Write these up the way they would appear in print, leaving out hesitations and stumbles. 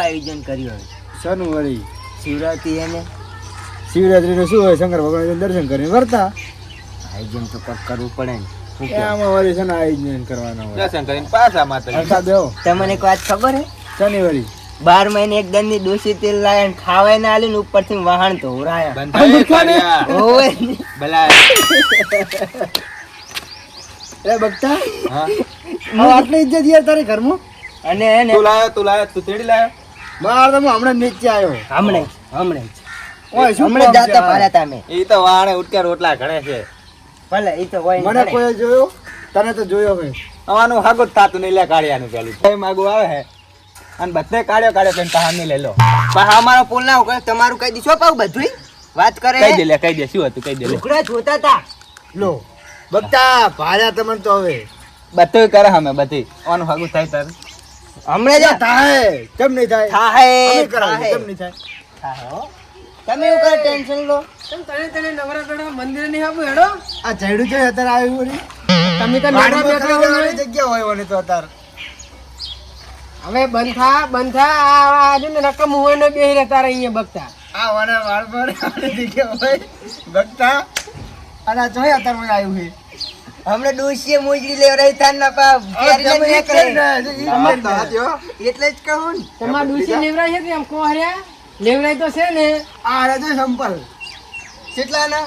આયોજન કર્યું હવે શાનું વળી શિવરાત્રી એને શિવરાત્રીનું શું હોય શંકર ભગવાન દર્શન કરીને વર્તા આયોજન તો કંઈક કરવું પડે ને શું કહેવું? આમાં વળી છે ને આયોજન કરવાના હોય દર્શન કરીને પાછા માતા અર્થાત દેવો તમને એક વાત ખબર હે શનિવારી 12 મહિને એક દંડની ડોસી તેલ લાયા ને ખાવાય ના આલી ને ઉપરથી વાહણ તો ઉરાયા બંધાય કાળિયા. ઓવે ભલા એ બગતા હા હવે આટલી ઇજ્જત યાર તારે ઘરમાં અને એને તું તેડી લાયો માર તો હું હમણાં નીચે આવ્યો હમણે ઓય શું હમણે કામ છે જાતા આ? પાડ્યા તમે એ તો વાણે ઉટકે રોટલા ઘણે છે ભલે ઈ તો હોય મને કોઈ જોયો તને તો જોયો ભાઈ અમારું હાગું જ થાતું નહીં લે કાળિયાનું પેલું કઈ માગું આવે હે અને બધે કાળ્યો કઈ કહાની લઈ લો પણ અમારો પોલ ના ઉકળે તમારું કઈ દીશો પાવ બધુંય વાત કરે કહી દે શું હતું કહી દે લે લુગડા જોતા તા લો બગતા ભાર્યા તમને તો હવે બધું કરે અમે બધી આનું હાગું થાય તાર હમણે જ થાય કેમ નહીં થાય થાહે અમે કરાવીએ, કેમ નહીં થાય થાહે હો. તમે એવું કરે ટેન્શન લો તને નવરાત્રા મંદિર નહીં આવું હેડો આ ચડ્યું છે અત્યારે આવ્યું વળી તમે તો ગાડીમાં નવરા બેઠા ખરીદવાની હોય ને. જગ્યા હોય વળી તો અત્યારે હવે બંધ થા આજુ ને રકમ હોય ને બેહી રહેતા રહે અહીંયા બગતા આ વાને વાળ પર આની જગ્યા હોય બગતા અને આ જોઈ અત્યારે મને આવ્યું છે હમણે ડોશીએ મોજડી લેવરાઈ તાન ના પા તમે ને એક કરે જ ને, એટલે જ કહું ને તમારા ડૂસી લેવરાય છે કે એમ કોહર્યા લેવરાય તો છે ને આ રે જો સંપલ કેટલાના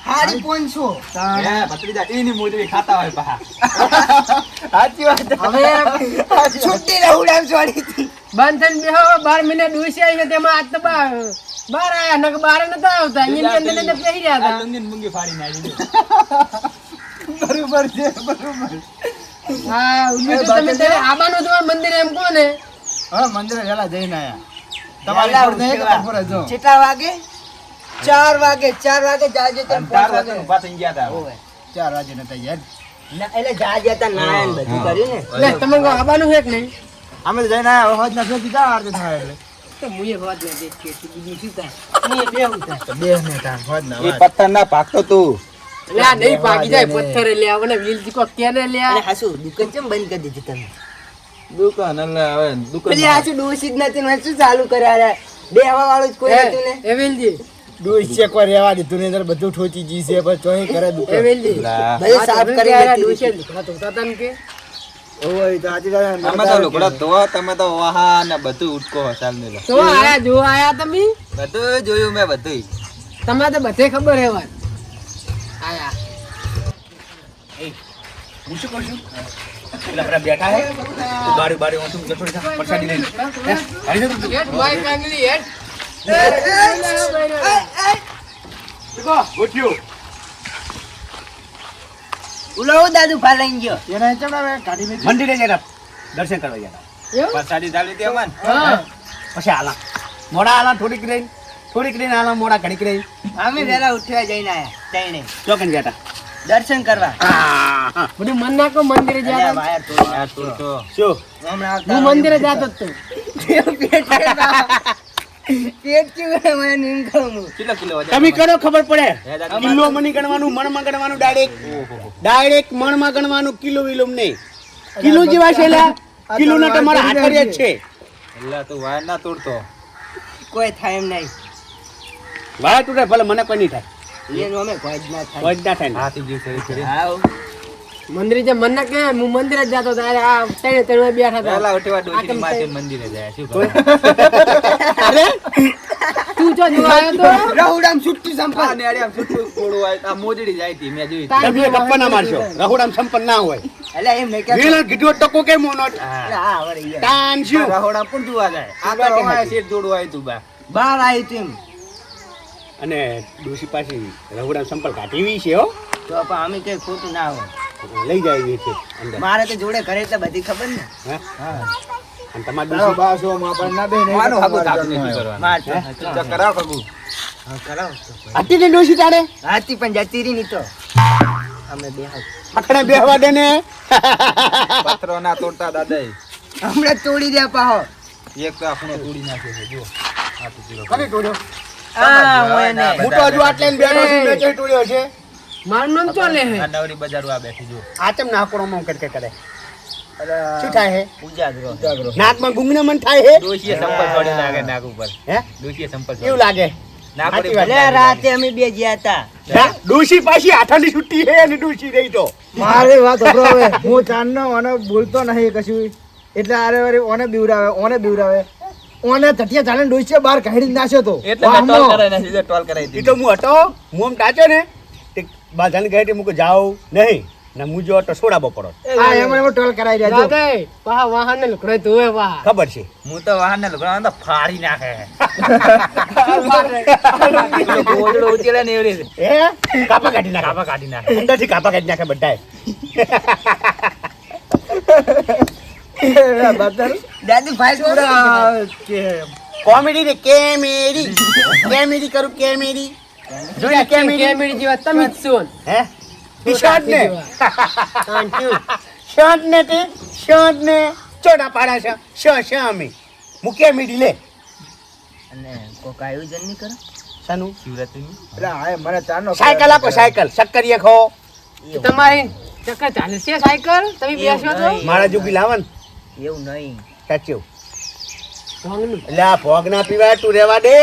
હાડી 500 ભત્રીજા એની મોજડી ખાતા હોય પહા સાચી વાત હવે છુટ્ટી રહુડામ છોડી હતી બંધ થઈને બેહો 12 મહિના ડૂસી આવી ને તેમાં આજ તો બાર આયા નક બાર નતા આવતા અહીંયા અંદર અંદર બેહી રહ્યા હતા લંગીન મુંગી ફાડી નાખી બરોબર છે બરોબર હા ઉલ્લું તો તમે ત્યારે આબાનું તમારું મંદિર એમ કહો ને હા મંદિરે વેલા જઈને આયા તમારી પર નહીં કે પર જો કેટલા વાગે 4 વાગે જાજે તેમ 5 વાગે ઉભા થઈ ગયા તા ઓવે 4 વાગે નતા યાર ના એટલે જાજે તા નાયન બધું કર્યું ને લે તમે કહો આબાનું છે કે નહીં અમે તો જઈને આયા હોજ ના ફેર જા આરતી થાય એટલે તો મુએ વાત ના દેખ કે બીજી શું થાય મુએ બેહું થાય તો બે ને તા હોજ ના એ પથ્થર ના પાકતો તું લે આ નહીં પાકી જાય પથ્થર લે આવને વ્હીલ જીકો કેને લે અરે હાસુ દુકાન કેમ બંધ કરી દીધી તમે દુકાન એટલે હવે દુકાન પેલી હાસુ ડોસી જ નથી ને શું ચાલુ કર્યા રે બેહવા વાળું જ કોઈ હતું ને એ વેલજી ડોઈ એક વાર રહેવા દીધું ને અંદર બધું ઠોચી જી છે પણ ચોહી કરે એ દુકાન વેલજી લા. બધે સાફ કરી ડોસી દીધી. તો તતન કે ઓય તો હાજી દાદા અમે તો લુગડા ધોવા તમે તો વાહા ને બધું ઉટકો ચાલ ને લો તો આયા જો આયા તમે બધું જોયું મેં બધું તમને તો બધે ખબર હે વાત આયા હું શું કહું છું પેલા આપણા બેઠા હે બારી બારી ઓછું જતો રહે પરસાદી લઈને હાલી જતો હેડ બાઈક આંગલી હેડ ઉઠ્યો ઉલાવો દાદુ ફાલાઈ ગયો એને ચડાવે ગાડી મેં મંદિરે જરા દર્શન કરવા ગયા એવું પરસાદી ચાલી હતી અમાન હા પછી આલા મોડા આલા થોડીક રહીને આલા મોડા ઘડીક રહી અમે વેલા ઉઠવા જઈને આયા તઈને ચોકન ગયા દર્શન કરવા હતા બધું મન નાખો મંદિરે અલ્યા જાતો વાયર તોડી આ તું તો નાખ્યો. હમણાં આવતા હું મંદિરે જાતો જ તો પેટ કેવું મને નીમ ખાવું કેટલો કિલો વજન તમે કરો ખબર પડે હે દાદા? કિલો મની ગણવાનું મણમાં ગણવાનું ડાયરેક્ટ મણમાં ગણવાનું કિલો વિલોમ નહીં કિલો જેવા છે લ્યા. કિલોના તમારા હાથ જ છે અલ્લા તું વાયર ના તોડતો કોઈ થાય એમ નહીં વાય તૂટે ભલે મને કોઈ નહીં થાય એનું અમે કોઈ જ ના થાય કોઈ જ ના થાય ને. હાથી જીવ કરી કરી આવ મંદિરે જે મન નાખે હું મંદિરે જ જાતો ત્યારે આ તણે તણે બેઠા હતા પહેલા ઉઠવા ડોશીની માથે મંદિરે જાય શું કહું? અરે તું જો જોવા આવ્યો તો રહુડામ છુટ્ટી સંપલ આ નેડી આમ છૂટું થોડું હોય તો આ મોજડી જાય તી મેં જોઈ તાર તમે ગપ્પા ના મારશો રહોડામ સંપન્ન ના હોય એટલે એમ નહીં કે વેલા કીધું ટકો કેમ મોનોટ હા વળી યાર તાન શું રહોડા પણ જોવા જાય આ તો રહોડા શેઠ જોડું આવ્યું તું બા બહાર આવી તું એમ અને ડોસી પાછી રહોડામ સંપલ કાઢી છે હો તો પણ અમે કઈ ખોટું ના હોય લઈ જાય એવી છે અંદર મારે તો જોડે ઘરે એટલે બધી ખબર ને હા અને તમારી તારો ડોસી બાસો માં પણ ના બે નહીં માનું હાગું તમારે થાતું નથી જન્મ કરવાનું માર તો કરાવ કગું હા કરાવ હતી ને ડોસી તારે હાથી પણ જતી રહી ની તો અમે બે હાથ પકડે બેહવા દે ને પથરો ના તોડતા દાદા હમણાં તોડી દે પાહો એક તો આપણો તોડી નાખ્યો છે જો આ તો કિલો કને ટોડ્યો હા હોય ને હું તો હજુ આટલે ને બેઠો છું મેચે ટોળ્યો છે મારું નામ તો લે હે આ નવરી બજાર આ બેઠી જો આ ચમ નાકોડોમાં કટકે કરે શું થાય હે ઉજાગરો નાકમાં ગુંગનામણ થાય હે ડોશીએ સંપલ છોડી નાખે નાક ઉપર હે ડોશીએ સંપલ એવું લાગે ના સાચી પડી વાત. એટલે રાતે અમે બે ગયા હતા હા, ડોશી પાછી હાથાની છૂટી હે અને ડોશી રહી તો મારી વાત સાંભળો હવે હું ચાંદનો ઓને બોલતો નહીં કશું એટલે આરે વારે ઓને બીવરાવે ઓને તટિયા ચાલે ડોસીએ બહાર કાઢી નાખ્યો તો એટલે મેં ટોલ કરાઈ નાખી દીધો, ટોલ કરાઈ એ દીધો. તો હું હતો હું આમ ટાચ્યો ને તે બાધાને કહે મૂકો જાઓ નહીં ને હું જો તો સોડાબો પડો હા એમાં ટોલ કરાઈ રહ્યા જો દાદા પા વાહન ને લુકડે ધોવે પા ખબર છે હું તો વાહનને લુગડામાં તો ફાડી નાખે પેલો ગોદડો ઉચેલે ને એવી રીતે. એ કાપા કાઢી નાખે કાપા કાઢી નાખે. અંદરથી કાપા કાઢી નાખે બધાય દાદી ભાઈ કોમેડી ને કેમેરી કરું કેમેરી જોઈ કેમેરી કેમેરી જેવા તમે જ છો ને. હે શોર્ટ ને Thank you. શોર્ટ ને ચોડા પાડા છે શ અમે મુકે મીડી લે અને કોક આયોજન નહીં કરો સાનું શિવરાત્રીનું. એટલે હા મને ચાંદનો સાયકલ આપો સાયકલ શક્કરીએ ખો તમારી ચક્કર ચાલશે સાયકલ તમે બેસો તો નહીં. મારા જોગી લાવન એવું નહીં સાચું ભોંગનું. એટલે આ ભોગ ના પીવા તું રહેવા દે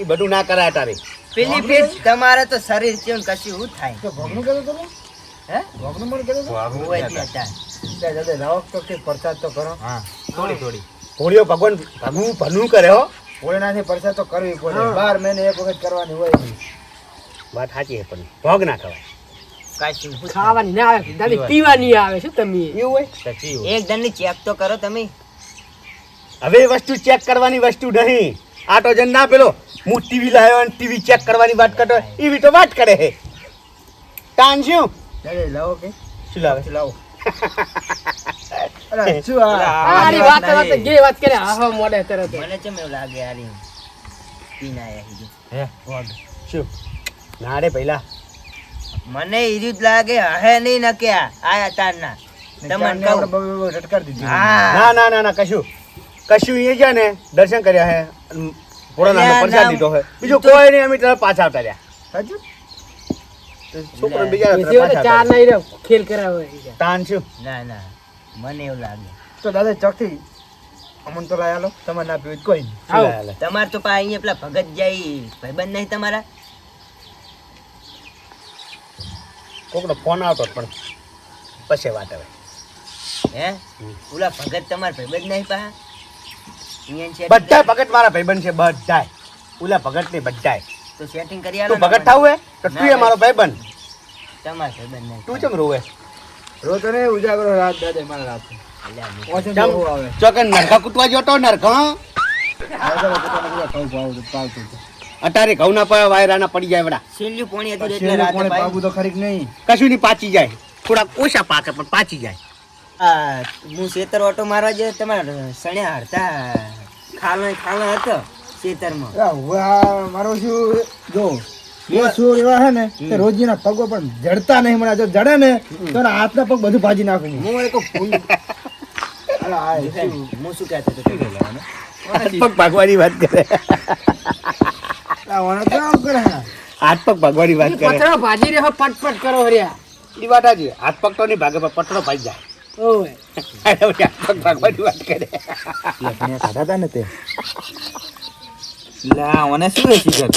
એ બધું ના કરાય તારે પેલી ફીટ તમારે તો શરીર છે ને કશું એવું થાય તો ભગનું કહેતો તો હે ભગનું મને કહેતો તો હોય ત્યાં ત્યાં. દાદા લાવો તો કે પ્રસાદ તો કરો હા થોડી થોડી હોળીઓ ભગવાન ભનું કરે હો ભોળેનાથની પ્રસાદ તો કરવી પડે 12 મહિને એક વખત કરવાની હોય વાત સાચી છે પણ ભોગ ના ખવાય કાંઈ શું થાય? ખાવાની ના આવે દાદી પીવાની આવે શું તમે એવું હોય સાચી વાત. એક દંડની ચેક તો કરો તમે હવે એ વસ્તુ ચેક કરવાની વસ્તુ નહીં આ તો જન ના પેલો હું ટીવી લાવ્યો અને ટીવી ચેક કરવાની વાત કરતો એવી તો વાત કરે હે તાન શું દાદા લાવો કે શું લાવે લાવો અરે શું આ આની વાત વાત જે વાત કરે હા મોડે તરત મને કેમ એવું લાગે યાર એમ પીને આયા છે. હે શું ના રે પહેલા મને ઈર્યું જ લાગે હે નહીં ન કે આયા તારના તમને ચાંદને કહું. આપણે બહુ રટકારી દીધી હા ના કશું અહીંયા છે ને દર્શન કર્યા હે ભોળાનાથનો ના, પ્રસાદ ના. લીધો હે બીજું કોઈ નહીં અમે તરફ પાછા આવતા રહ્યા સાચું છોકરો બીજા તરફ જેવો પાછા ચાર આવતા નહીં રહ્યો ખેલ કરાવે રહ્યા. તાન શું ના મને એવું લાગે તો દાદા ચોકથી અમન તો લાયા લો તમારે ના પીવું કોઈ નહીં શું લાયા લે? તમારે તો પા અહીંયા પેલા ભગત જાય ભાઈબંધ નહીં તમારા કોકનો ફોન આવતો પણ પછી વાત હવે હે ઓલા ભગત તમારા ભાઈબંધ નહીં પા અહીંયા setting બધા ભગત મારા ભાઈબંધ છે બધાય ઓલા ભગત ને બધાય તો સેટિંગ કરી આલો તું ભગત થાવું હે તો તું એ મારો ભાઈબંધ તમારા ભાઈબંધ નહીં તું ચમ રોવે રોતો ને ઉજાગરો રાત દાદા મારા રાત અલ્યા મેં ઓછું ચમ બહુ આવે ચોકન નરખા કૂટવા જોતો નરખા દાદા પોતાને બધા ખાવું પાવતું હતું અટારે ઘઉં ના પાય વાયરાના પડી જાય વડા છેલ્લું પોણી હતું એટલે છેલ્લે રાતે કોણે પાઈ. પાવું તો ખરીક નહીં કશું નહીં પાચી જાય થોડા ઓછા પાકે પણ પાચી જાય આ હું શેતર ઓટો મારવા જે તમારા સણ્યા હડતા ખાલો હતો શેતરમાં મારો શું જો બે સુર એવા હે ને કે રોજીના પગો પણ જડતા નહીં મને જો જડે ને તો એના હાથના પગ બધું ભાજી નાખું હું. હું એક ફૂલ અલા, આ શું? હું શું કહેતો હતો શું કહેવાનો? પગ ભાગવાની વાત કરે આ વાળા તો આમ કરે હે. હાથ પગ ભાગવાની વાત કરે પતરો ભાજી રહ્યો પટપટ કરો હર્યા એ વાત હાચી. હાથ પગ તો નહીં ભાગે પણ પટરો ભાગી જાય ઓય હાથ પગ ભાગવાની વાત કરે આપણે ખાધા તા ને તે લા ઓને શું હે શીખર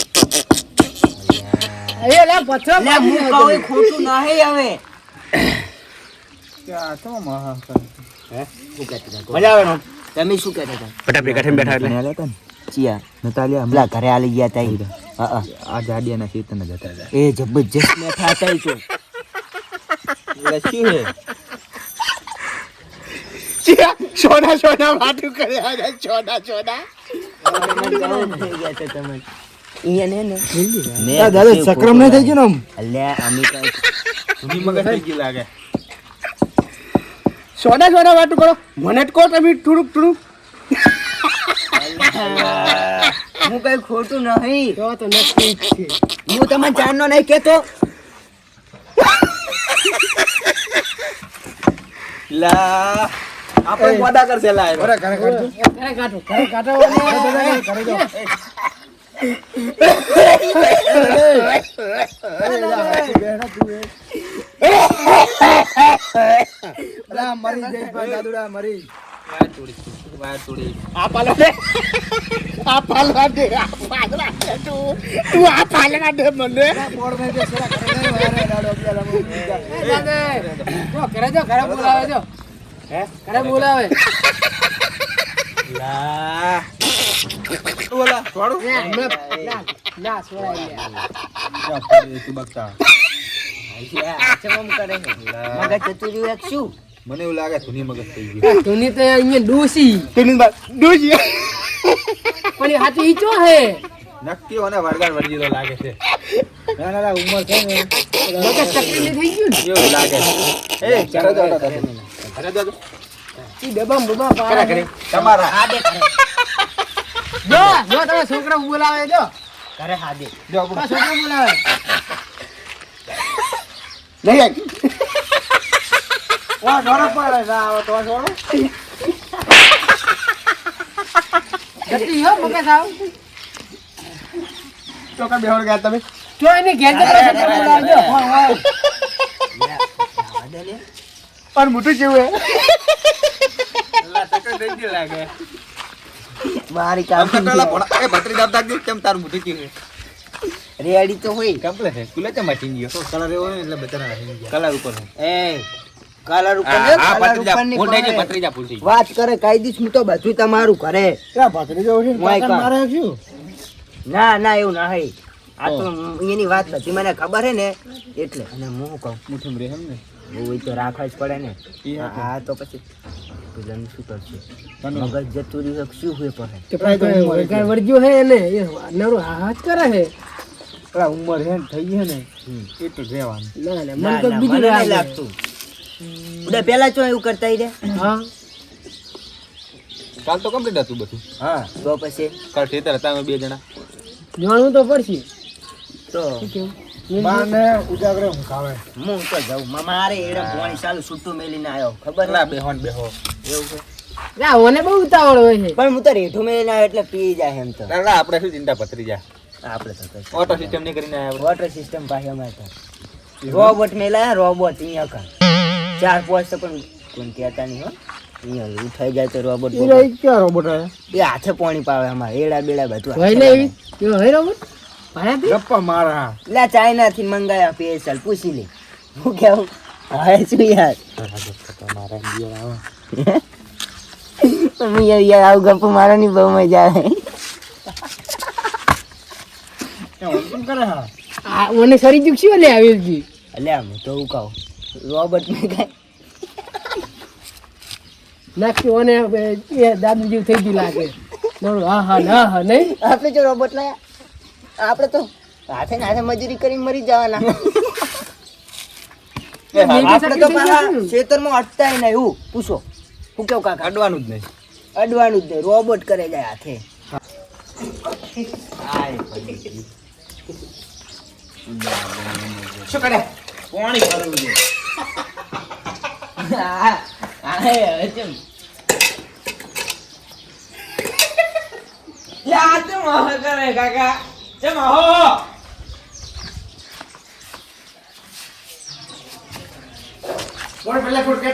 એ લે પથરો લે, હું કહું એ ખોટું નહીં હવે કે આ તો મહા હે? શું કહેતા હતા? મજા આવે ને તમે શું કહેતા હતા? બધા ભેગા થઈને બેઠા એટલે ચિયા પેલા ઘરે આલી ગયા તા ઈ. હા આ જાડિયાના ચેતન જ હતા એ જબરજસ્ત મેઠા હતા ઈ તો. એટલે શું હે સોના વાતું કરે સોના થઈ ગયા તા તમે. અહીંયા ને આ દાદા સક્રમ નહીં થઈ ગયું ને આમ અલ્યા અમે કઈ જૂની મગજ થઈ ગઈ લાગે સોના વાતું કરો મને જ કહો તમે થોડુંક હું કઈ ખોટું નહીં તો તો નક્કી જ છે હું તમને જાણનો નહીં કેતો લા આપણે મોડા કરશે લા અરે ઘરે કાઢજો. ઘરે કાઢો ઘરે જો. અરે દાદા, બેઠા તું એ. અલા, મરી જઈશ ભાઈ દાદુડા મરી. વાર તોડી આ પાલો દે આ પાલવા દે આ પાલવા દે તું આ પાલવા દે મને આ પોળ મેં જે સેરા કરે નહીં વારે દાડો પેલા હું બીજા. ઘરે જો ઘરે બોલાવે જો હે ઘરે બોલાવે લા બોલા છોડું ના છોડાય તું બકતા ચમમ કરે છે. મગજ જતું રહ્યું એક શું? મને એવું લાગે ધૂની મગજ થઈ ગયું તુની તો અહીંયા ડોસી તું બા દોજી પણ એ હાથી ઈચો હે નક્કી મને વળગાડ વળગીલો લાગે છે ના ના ના, ઉંમર છે ને મગજ ચકલી થઈ ગયું ને એવું લાગે એ ચાલો જો અરે જો ઈ ડબ્બા બબા કરે પાડે કરે તમારા હા દે કરે. જો જો તમે છોકરા બોલાવે જો કરે હા દે. જો આ છોકરા બોલાવે નહીં ઓ ડોળો પડે ના આવે તો ડોળો. જતી હો મગજ આવ ચોકા બેહોર ગયા તમે જો એને ઘેર જતા છોકરા બોલાવે જો હોય હા દે લે. પણ મોટું કેવું હે અલ્લા તકે દઈ લાગે મારી આમ કામ તો પેલા ભણા એ ભત્રી દાબ દાગ કેમ તારું મોઢું કેવું રેડી તો હોય. કમ્પ્લીટ છે કુલે ચમ મચી ગયો તો કલર એવો ને એટલે બચારા હસી ગયા કલર ઉપર એ કલર ઉપર ને, હા કલર ભત્રીજા ઉપરની ફૂલ થઈ ગઈ પડે. ભત્રીજા ફૂલ થઈ ગઈ વાત કરે કાઈ દીસ હું તો બધું તમારું કરે. ક્યાં ભત્રીજો ઉઠીને વાય પાછળ કા. મારે શું? ના ના એવું ના હે. આ તો એની વાત બધી મને ખબર હે ને એટલે. અને હું શું કહું મુઠું રે એમ ને બહુ ઈ તો રાખવા જ પડે ને. ઈ હા. હા તો પછી પેલાનું શું કરશે? મગજ જતું રહ્યું છે, શું હોય પડે? કે ભાઈ વળગાડ વળગ્યો હે એને એ નરો હાથ કરે હે પેલા ઉંમર હે ને થઈ ગઈ હે ને એટલું રહેવાનું ના ના ના, મને તો ના, બીજું મને નહીં લાગે લાગતું. ઉડા પેલા ચો એવું કરતા ઈ રે. હા કાલ તો કમ્પ્લીટ હતું બધું હા તો પછી કાલ ખેતર હતા અમે બે જણા જાણવું તો પડશે તો કેવું બાને ઉજાગરે હું ખાવે. હું તો જાઉં. મારે એડમ પોણી ચાલુ છૂટું મેલીને આવ્યો. ખબર ના ના બેહોન બેહો એવું છે. ના મને બહુ ઉતાવળ હોય છે પણ હું તો રેઠું મેલીને આવ્યો એટલે પી જાય એમ તો. ના ના આપણે શું ચિંતા ભત્રીજા આપણે તો કશું. ઓટો સિસ્ટમ ની કરીને આવ્યા વોટર સિસ્ટમ પાસે અમારે તો રોબોટ મેલાયા રોબોટ અહીંયા કા 4-5 તો પણ કોણ કહેતા નહીં હો. અહીંયા ઉઠાઈ જાય તો રોબોટ ઈ રહી ક્યાં રોબોટ આયા? એ હાથે પાણી પાવે અમારે એડા બેડા બધું હોય હાથે ને લાગે. એવી એવો હોય રોબોટ ભાયાથી ગપ્પા મારા. લે ચાઇના થી મંગાયા પેસલ પૂછી લે હું કેવું હા શું યાર તમે યાર આવું ગપ્પુ મારવાની બહુ મજા આવે. શું કરે હા? આ મને સરી ચૂક્યો લે આવી ગઈ અલ્યા હું તો હું કહું રોબોટ મેં કઈ નાખી ઓને એ દાદુ જેવું થઈ ગયું લાગે નરો હા હા ના હા નહીં આપણે જો રોબોટ લાયા આપણે તો હાથે ને હાથે મજૂરી કરીને મરી જવાના. આપણે તો પાછા ખેતરમાં અટતાય નહીં. એવું પૂછો હું કેવું કાકા? અડવાનું જ નહીં અડવાનું જ નહીં. રોબોટ કરે જાય હાથે. શું કરે પાણી ભરવું છે કોણ પેલા ફૂટ કે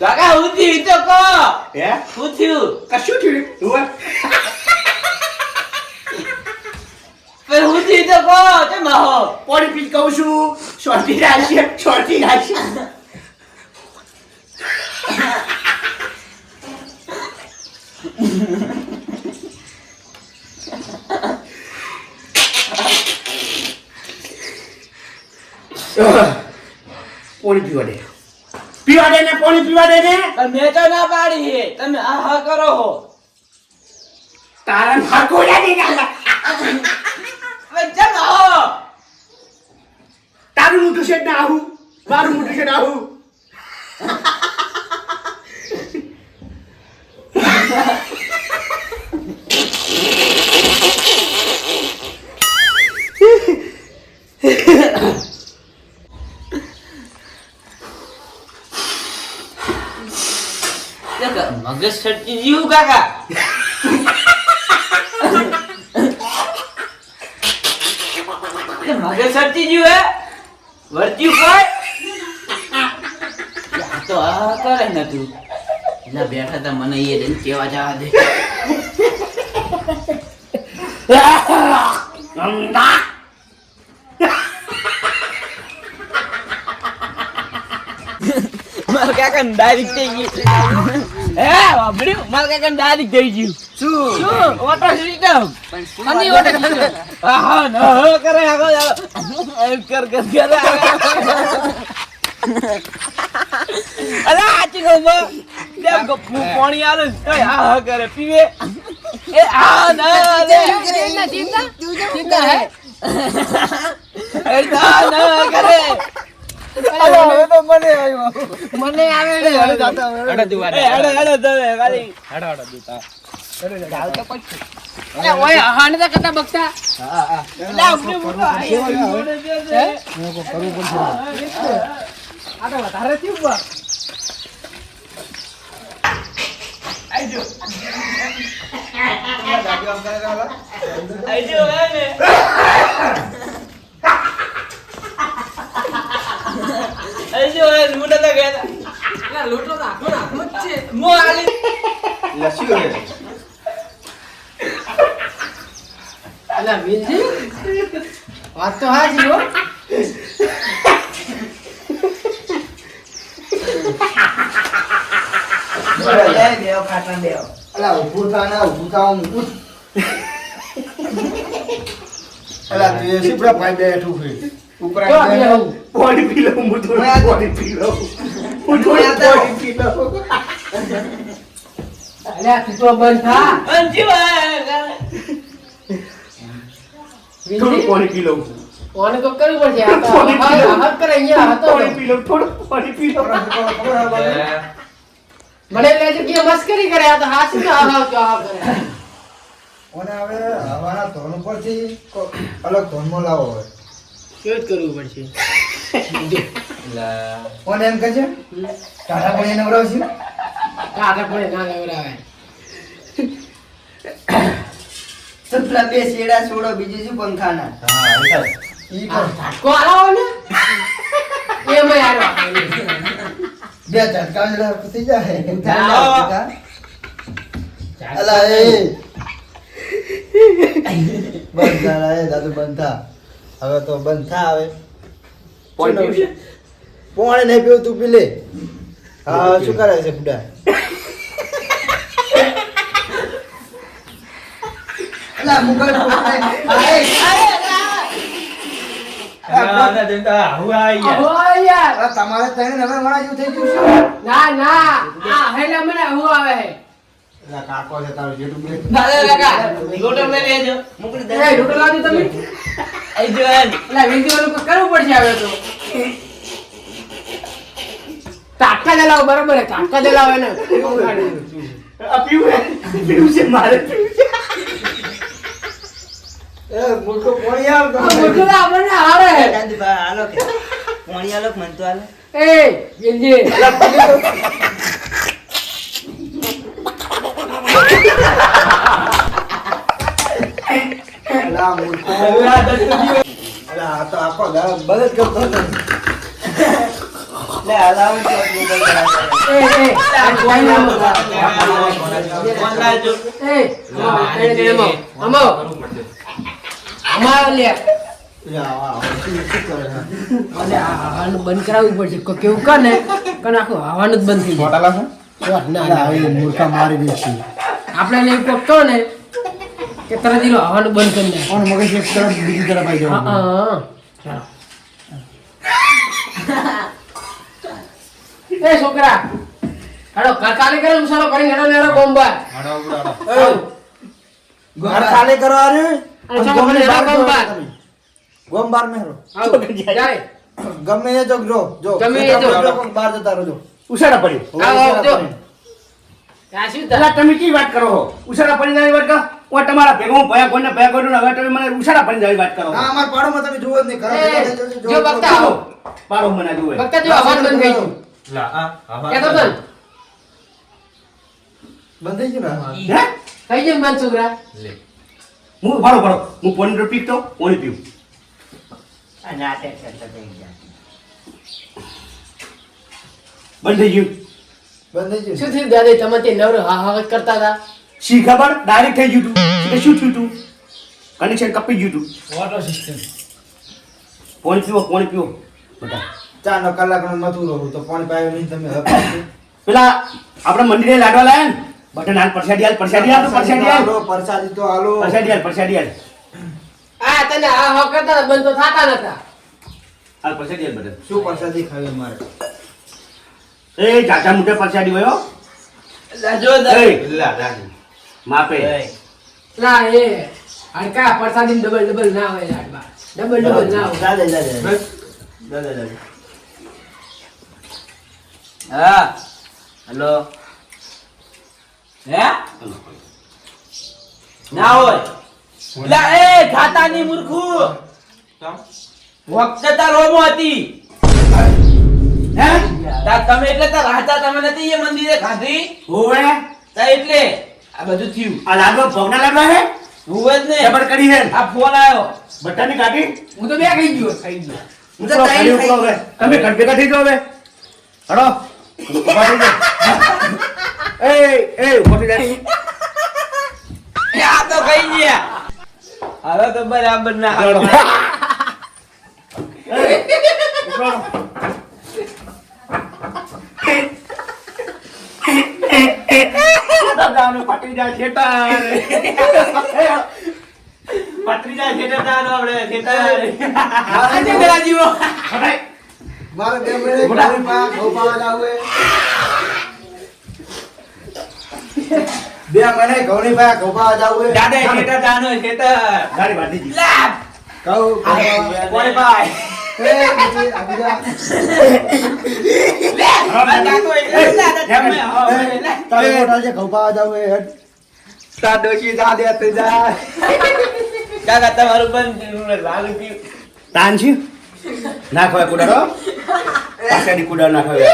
કાકા હું થયું તો કહો હે શું થયું કશું થયું તું પણ હું થયું તો કહો કેમ આવો પાણી પી કહું છું શોર્ટી રાખશે પાણી પીવા દે ને પાણી પીવા દે ને પણ મેં તો ના પાડી છે તમે આ હા કરો હો તારા ભાગો દે પણ કેમ આવો તારું મોટું છે ના આવું મારું મોટું છે ના આવું મગજ સટકી ગયું કાકા મગજ સટકી ગયું હે વર્ત્યું કોઈ આ તો આ કરે ને તું એના બેઠા તા મને એ જઈને કેવા જવા દે મારા કાકા ડાયરેક્ટ થઈ ગઈ હે વાબડ્યું મારા કાકા ડાયરેક્ટ થઈ ગયું શું auto system money auto system હા ન કરે આગળ કર અલા આચી ગો દેવ ગપ્પુ પાણી આલે હા કરે પીવે એ આ ના લે ચિંતા હે એ ના કરે હવે તો મને આવ્યો મને આવે ને અડે દુવા અડે દવે વાલી અડે દુતા જાવ તો પછી અરે ઓય હાને તો કતા બકતા લે આપણે મોટો કરવું પડશે આ તો વધારે થયું બા આજો ને આજો મોટા તો ગયા લા લોટો તો આખો જ છે મો આલી લસ્સી હે અલા વિલજી વાત તો હાજી હો દેવ ખાટા દેવ અલા ઊભું થા ને ઊભું થા હું અલા તું એ શીપડા ભાઈ બેઠું છે ઉપર આવી બેઠું. પાણી પી લઉં હું થોડું પાણી પી લઉં હું થોડું પાણી પી લઉં અલ્યા તું તો બંધ થા અંજી ભાઈ થોડું પાણી પી લઉં કોને તો કરવું પડશે આ તો હક કરે અહીંયા હતો પાણી પી લઉં થોડું પાણી પી લઉં મને લાગે કે મસ્કરી કરે આ તો હાસી તો આવ કરે ઓને હવે હવાના ધોન ઉપરથી અલગ ધોનમાં લાવો હવે કેવું કરવું પડશે ઓને એમ કહે છે ટાટા પણ એને નવરાવશું કાઢા પડે ના લેવરાવે તો પેલા બે શેડા છોડો બીજું શું પંખાના ઈ પણ કો આવો ને એમાં યાર બે ઝટકા જરા થઈ જાય હા. અલા એ બંધ થા એ દાદુ બંધ થા હવે તો બંધ થા હવે પાણી પીવું છે? પોણે નહીં પીવું તું પી લે હા શું કરે છે બુડા અલા મુગલ ઓય યાર તમારે તને હવે મારા જેવું થઈ ગયું છે ના ના આ હેલા મને હું આવે હે અલા કાકો છે તારો જેટલું બે દાદા કાકા લોટો મે લેજો મોકલી દે એ ઢોકળા લાવી તમે આઈ જો એટલે વિંધી વાળું કોઈ કરવું પડશે હવે તો ટાટકા દલાવ બરોબર હે ટાટકા દલાવ એને આ પીવું છે મારે પીવું છે એ મોટો પોણી આવ તો મોટું તો આપણને આવે હે દાદીબા આલો કે પોણી આલો કે મન તો આલો એ વિંધી અલા મોટો અલા આ તો આખો દાડો બળદ કરતો હતો લે હલાવો તો ગૂગલ કરાવે. આ કોઈ ના ફોન લાવજો. અમાર લે શું હવાનું બંધ કરાવવું પડશે કોઈ કેવું કર ને કને આખું હવાનું જ બંધ થઈ જાય ના મૂર્ખા મારી દેશે આપણે એને એવું કહો ને કે તરત એનું હવાનું બંધ કરી નાખે. પણ મગજ એક તરફ બીજી તરફ આવી જવાનું. એ છોકરા હાડો કાલે કરે ઉસારો કરી હેડો નેડો બોમ્બા ઘર ખાલી કરો અરે અને ચાલો મને હેડો બોમ્બા ગોમ બાર મેરો આવ જાય ગમે એ જો જો ગમે એ જો. બાર જતા રહો જો ઉછાળા પડ્યું આવ આવ જો આ શું પેલા તમે કી વાત કરો છો ઉછાળા પડી જાય વાત કરો ઓ તમારા ભેગો હું ભયા કોઈને ભયા કોઈનું હવે તમે મને ઉછાળા પડી જાય વાત કરો ના અમાર પાડોમાં તમે જુઓ જ નહીં ખરા જો બકતા આવો પાડો મને જુએ બકતા જો હવાનું બંધ થઈ ગયું કે તો બંધ બંધ થઈ ગયું ને હે થઈ ગયું બંધ છોકરા હું પાડો પાડો હું પોણી પીતો પોણી પીવું આ નાટક કરતા થઈ ગયા. બંધ થઈ ગયું બંધ થઈ ગયું શું થયું દાદા તમે તે નવરો હા હા કરતા હતા શી ખબર ડાયરેક્ટ થઈ ગયું તું એટલે શું થયું તું કનેક્શન કપી ગયું તું વોટર સિસ્ટમ પોણી પીવો બધા 4 કલાકનો મથું રહું તો પાણી પાયો નહીં તમે હવે પેલા આપણે મંદિરે લાડવા લાયા ને બટન હાલ પરસાડી હાલ હાલો પરસાદી તો હાલો પરસાડી હાલ આ તને હા હા કરતા હતા બંધ તો થતા નતા હાલ પરસાડી હાલ બટન શું પરસાદી ખાવી મારે એ ચાચા મોટે પરસાડી વયો લાજો માપે ના એ હડકા પ્રસાદી ડબલ ના હોય લાડવા ડબલ ના હોય દાદા હા હલો હે ના હોય લા એ ખાતાની મૂર્ખુ વખત તાર રોમો હતી હે તા તમે એટલે તાર રાજા તમે નથી એ મંદિરે ખાધી હોવે તા એટલે આ બધું થયું આ લાડવા ભોગના લાડવા હે હુવે જ ને જબર કરી હે આ ફોન આવ્યો બટાની કાઢી હું તો બે ખાઈ ગયો હું તો ખાઈ ઉપડો હવે તમે ઘર ભેગા થઈ જાઓ હવે હડો ઉભા થઈ જાઓ. એ ઉભા થઈ જાય આ તો કઈ ગયા હવે તો બરાબર ના હડો. એ, ઉપડો. દાદાનું પટી જાય ખેતર. પતરી જાય ખેતર દાનો આપણે ખેતર આજે જરા જીવો હટાય. મારે 2 મહિને ઘોડી પા ઘોપા જાવે 2 મહિને ઘોડી પા ઘોપા જાવે દાદા ખેતર દાનો ખેતર ગાડી બાંધી દી. લાપ કહું કોઈ ભાઈ એ બીજી આગળ કાકો એટલે દાદા તમે હવે તારે મોટા છે ઘોપા જાવે સાડોશી દાદે તો જા કાકા તમારું બંધ લાલુ કી તાન છે ના ખવાય કુડારો પાછાડી કુડારો ના ખવાય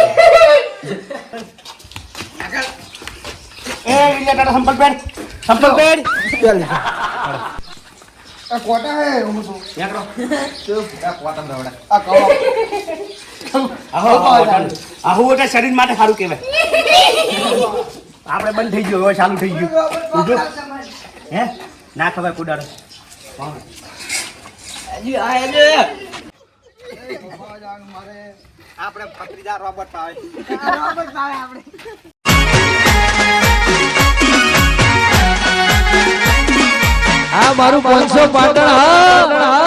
એ ઇલિયા ટાટા સંપલ પેડ ચાલ આ કોટા હે હું તો યાકરો આ કોટા દવડા આ કહો આહુ એટલે શરીર માટે સારું કહેવાય આપણે બંધ થઈ ગયું હવે ચાલુ થઈ ગયું ઉજો હે ના ખવાય કુડારો હજી આયે આપણે પત્રીદાર રોબોટ પાવે આ મારું 500 પાટણ હા